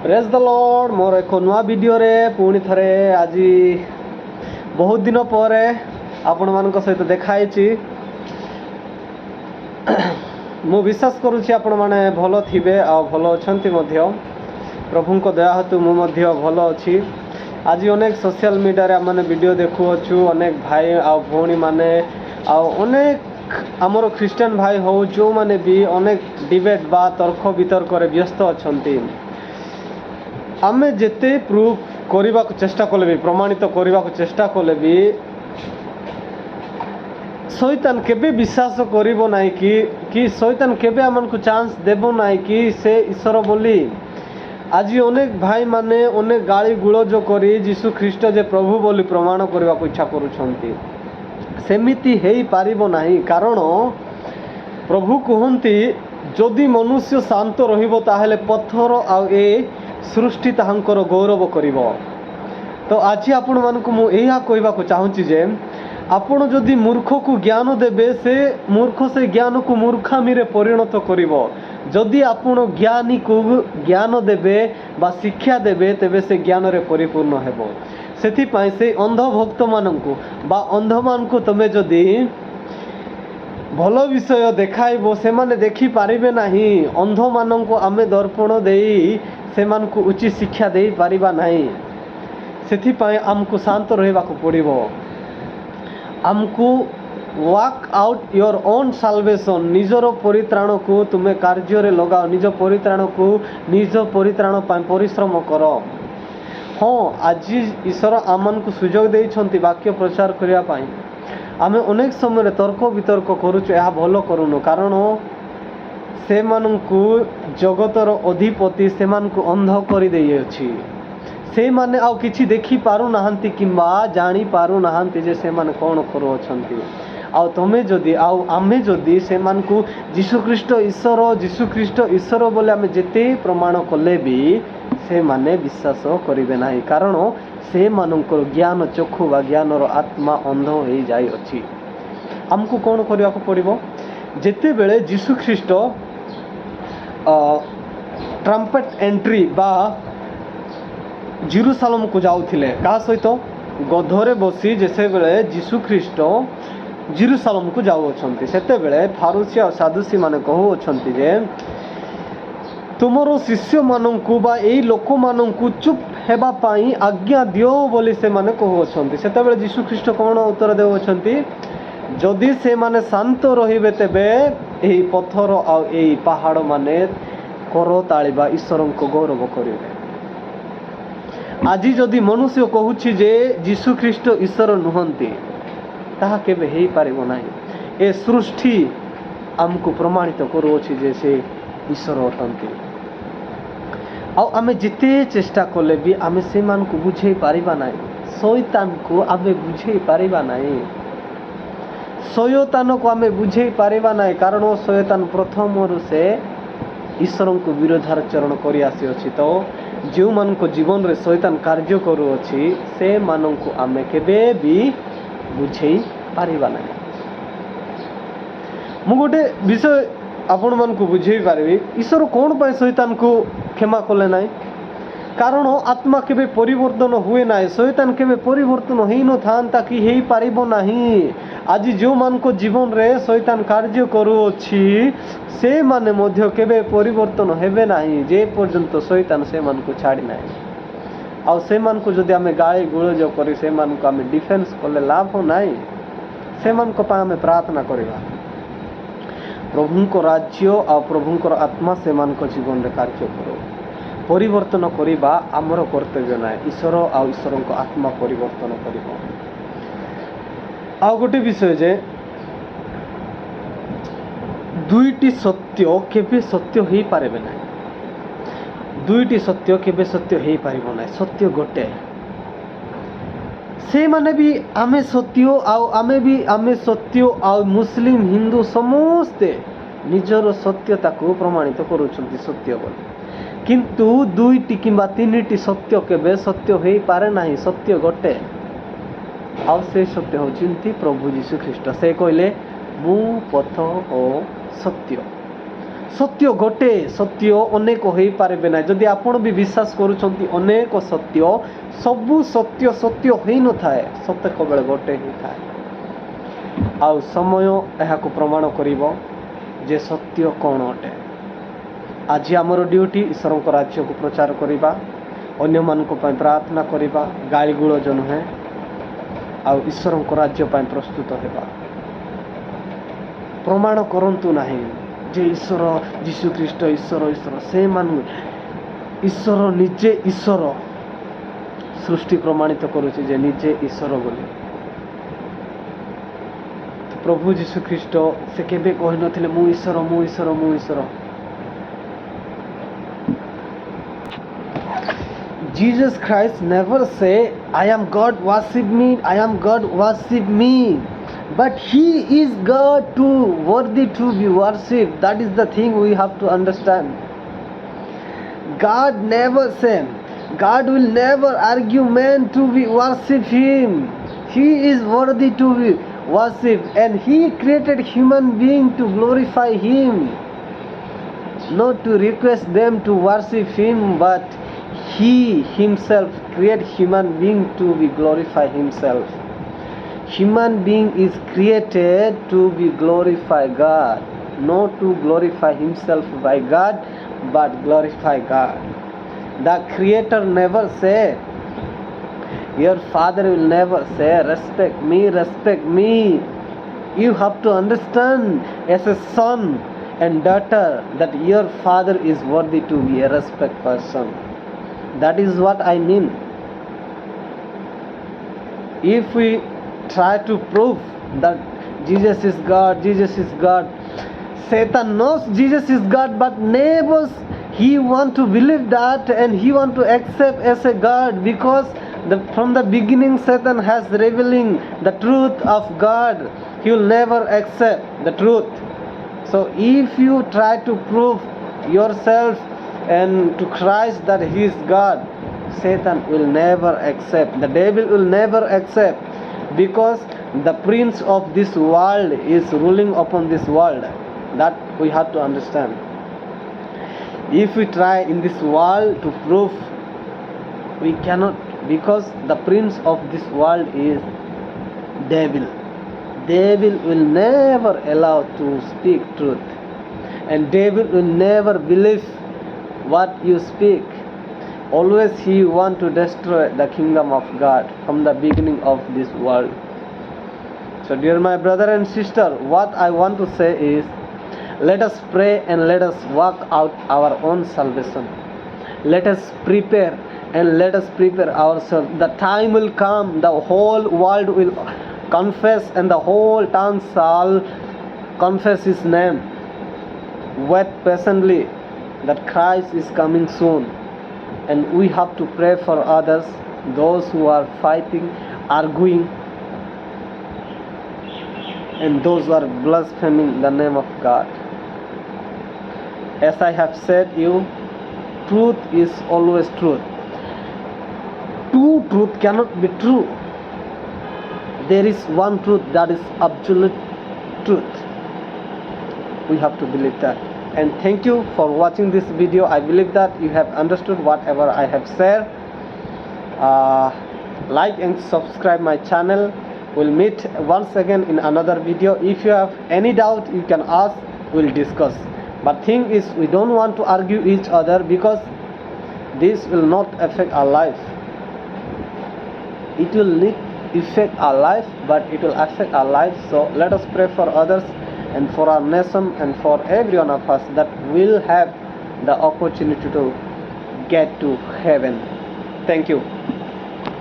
Praise the Lord मोर एक नुआ video रे पुणी थरे आज बहुत दिन पर आपण मान सहित देखाई मु विश्वास करुच्ची आपण माने भल थिबे आ भल अछंती मध्य प्रभु को दया हेतु मु मध्य भल अछि। आज अनेक सोशल मीडिया रे माने वीडियो देखु अछु अनेक भाई आ भौणी माने आ अनेक आमर ख्रिस्टियन भाई हो जो माने भी अनेक डिबेट बा तर्क वितर्क रे व्यस्त अछंती। आमे जेते प्रूफ करने को चेष्टा कले भी प्रमाणित करने को चेष्टा कले भी शैतान केबे विश्वास करिबो नाही कि शैतान केबे आमन को चांस देबो नाही कि से ईश्वर बोली। आज अनेक भाई माने अनेक गाली गुलज करी यीशु ख्रीष्ट जे प्रभु बोली प्रमाण करने को इच्छा करुछंती। सेमिति हेई पारिबो नाही कारण प्रभु कहंती जदि मनुष्य शांत रहिबो ताहेले पत्थर आ ए सृष्टि ताहांकर गौरव करिब। तो आज आपण मानकु मु एहा कहबा को चाहूची जे आपण जदि मूर्ख को ज्ञान देबे से मूर्ख से ज्ञान को मूर्खामी रे परिणत करिब। जदि आपण ज्ञानी को ज्ञान देबे बा शिक्षा देबे तेबे से ज्ञान रे परिपूर्ण हेबो। सेथि पई से अंध भक्त मानकु बा अंध मानकु तमे जदि भल विषय देखाइबो से माने देखि पारिबे नाही। अंध मानकु आमे दर्पण देई से मान को उचित शिक्षा दे पारिबा नहीं। सेथि पई हमको शांत रहबा को पड़िबो। हमको work out your own salvation निजर परित्राण को तुमे कार्य रे लगाओ। निज परित्राण को निज परित्राण पई परिश्रम करो। हाँ आज ईश्वर आमन को सुजोग देइछंती वाक्य प्रचार करिया पई। आमे अनेक समय तर्क वितर्क करूछु एहा भलो करूनो कारण से मानकु जगतर अधिपति से मानकु अंध कर देइछि। से माने आउ किछि देखि पारु नाहंती किंबा जानी पारु नाहंती जे से माने कोन करू अछंती। आउ तमे जदि आउ आमे जदि से मानकु यीशु ख्रीष्ट ईश्वर बोले आमे जेते प्रमाण कले भी से माने विश्वास करिवे नाही कारण से मानकर ज्ञान चक्षु बा ज्ञानर आत्मा अंध हो जाई अछि। हमकु कोन करिया को पड़िबो जेते बेले यीशु ख्रीष्ट ट्रम्पेट एंट्री बा जेरूसालेम को जाउथिले का सहित गधरे बसी जेसे बेले यीशु ख्रीष्ट जेरूसालेम को जाउ अछंती सेते बेले फारूसी और सादुसी माने कहू अछंती जे तुमरो शिष्य मानंकु बा एई लोक मानंकु चुप हेबा पाई आज्ञा दियो बोली से माने कहू अछंती। सेते बेले यीशु ख्रीष्ट कोन उत्तर देउ अछंती जदि से माने शांत रहिबे तेबे एही पत्थर आ एही पहाड़ माने करो तालिबा ईश्वर को गौरव करिवे। आज जदि मनुष्य कहूछि जे यीशु ख्रीष्ट ईश्वर नुहंती ताहा केबे हेई पारिबो नाही। ए सृष्टि हमको प्रमाणित करूछि जे से ईश्वर अटंती। आ आमे जिते चेष्टा कले भी आमे से मान को बुझे पारिबा नाही। शैतान को आमे बुझे पारिबा नाही। शैतान को आमे बुझे पारिबा नाही कारण शैतान प्रथम से ईश्वर को विरोधाचरण करि आसी अछि। तो जो मान को जीवन रे शैतान कार्य करू अछि से मान को आमे केबे भी बुझे पारिबा नाही। मु गोटे विषय आपण मान को बुझे पारिबी ईश्वर कोन पय शैतान को क्षमा कले नाही कारण आत्मा केबे परिवर्तन हुए नाही। शैतान केबे परिवर्तन हेई न थांता कि हेई पारिबो नाही। आज जो मान को जीवन रे शैतान कार्य करू अछि से माने मध्य केबे परिवर्तन हेबे नाही जे पर्यंत शैतान से मान को छाड़ी नाही। आ से मान को जदि हमें गाली गुलज करी से मान को हमें डिफेंस कले लाभ हो नाही। से मान को पा हमें प्रार्थना करिबा प्रभु को राज्य और प्रभु को आत्मा से मान को जीवन रे कार्य करो। परिवर्तन करिबा आमर कर्तव्य ना ईश्वर आ ईश्वर को आत्मा परिवर्तन करिबो। आ गोटे विषय जे दुईटी सत्य केबे सत्य हेई पारेबे ना। दुईटी सत्य केबे सत्य हेई पारिबो ना। सत्य गोटे से माने भी आमे सत्य आमे सत्य आ मुस्लिम हिंदू समस्ते निजर सत्यता को प्रमाणित करूछंती सत्य बोली किंतु दुईटी किंबा तीनटी सत्य केबे सत्य हेई पारे नाही। सत्य गोटे आ से सत्य होचिंती प्रभु यीशु ख्रीष्ट। से कहले मु पथ ओ सत्य ସତ୍ୟ ଗୋଟେ, ସତ୍ୟ ଅନେକ ହୋଇପାରିବେ ନାହିଁ। ଯଦି ଆପଣ ବି ବିଶ୍ୱାସ କରୁଛନ୍ତି ଅନେକ ସତ୍ୟ, ସବୁ ସତ୍ୟ ସତ୍ୟ ହୋଇନଥାଏ, ସତ୍ୟ କେବଳ ଗୋଟେ ହୋଇଥାଏ। ଆଉ ସମୟ ଏହାକୁ ପ୍ରମାଣ କରିବ ଯେ ସତ୍ୟ କ'ଣ ଅଟେ। ଆଜି ଆମର ଡ୍ୟୁଟି ଈଶ୍ୱରଙ୍କ ରାଜ୍ୟକୁ ପ୍ରଚାର କରିବା, ଅନ୍ୟମାନଙ୍କ ପାଇଁ ପ୍ରାର୍ଥନା କରିବା, ଗାଳିଗୁଳଜ ନୁହେଁ, ଆଉ ଈଶ୍ୱରଙ୍କ ରାଜ୍ୟ ପାଇଁ ପ୍ରସ୍ତୁତ ହେବା। ପ୍ରମାଣ କରନ୍ତୁ ନାହିଁ ଯେ ଈଶ୍ୱର, ଯୀଶୁଖ୍ରୀଷ୍ଟ ଈଶ୍ୱର ଈଶ୍ୱର, ସେମାନେ ଈଶ୍ୱର ନିଜେ ଈଶ୍ୱର। ସୃଷ୍ଟି ପ୍ରମାଣିତ କରୁଛି ଯେ ନିଜେ ଈଶ୍ୱର ବୋଲି। ପ୍ରଭୁ ଯୀଶୁଖ୍ରୀଷ୍ଟ ସେ କେବେ କହିନଥିଲେ ମୁଁ ଈଶ୍ୱର, ମୁଁ ଈଶ୍ୱର, ମୁଁ ଈଶ୍ୱର। Jesus Christ never say, I am God, worship me, I am God, worship me. But He is God too, worthy to be worshipped. That is the thing we have to understand. God never said, God will never argue man to be worship Him. He is worthy to be worshipped, and He created human being to glorify Him, not to request them to worship Him, but He Himself created human being to be glorify Himself. Human being is created to be glorify God, not to glorify himself by God, but glorify God. The Creator never said, your father will never say, respect me, respect me. You have to understand as a son and daughter that your father is worthy to be a respect person. That is what I mean. If we try to prove that Jesus is God, Jesus is God, Satan knows Jesus is God, but never he want to believe that, and he want to accept as a God, because from the beginning Satan has revealing the truth of God. He will never accept the truth. So if you try to prove yourself and to Christ that He is God, Satan will never accept, the devil will never accept, because the prince of this world is ruling upon this world. That we have to understand. If we try in this world to prove, we cannot, because the prince of this world is devil. Devil will never allow to speak truth, and devil will never believe what you speak. Always he want to destroy the kingdom of God from the beginning of this world. So dear my brother and sister, what I want to say is, let us pray and let us work out our own salvation. Let us prepare and let us prepare ourselves. The time will come, the whole world will confess, and the whole town shall confess His name. Wait patiently, that Christ is coming soon. And we have to pray for others, those who are fighting, arguing, and those who are blaspheming the name of God. As I have said you, truth is always truth. Two truth cannot be true. There is one truth, that is absolute truth. We have to believe that. And thank you for watching this video. I believe that you have understood whatever I have said. Like and subscribe my channel. We'll meet once again in another video. If you have any doubt, you can ask, we'll discuss. But thing is, we don't want to argue each other, because this will not affect our life. It will not affect our life, but it will affect our life. So let us pray for others and for our nation and for every one of us, that will have the opportunity to get to heaven. Thank you.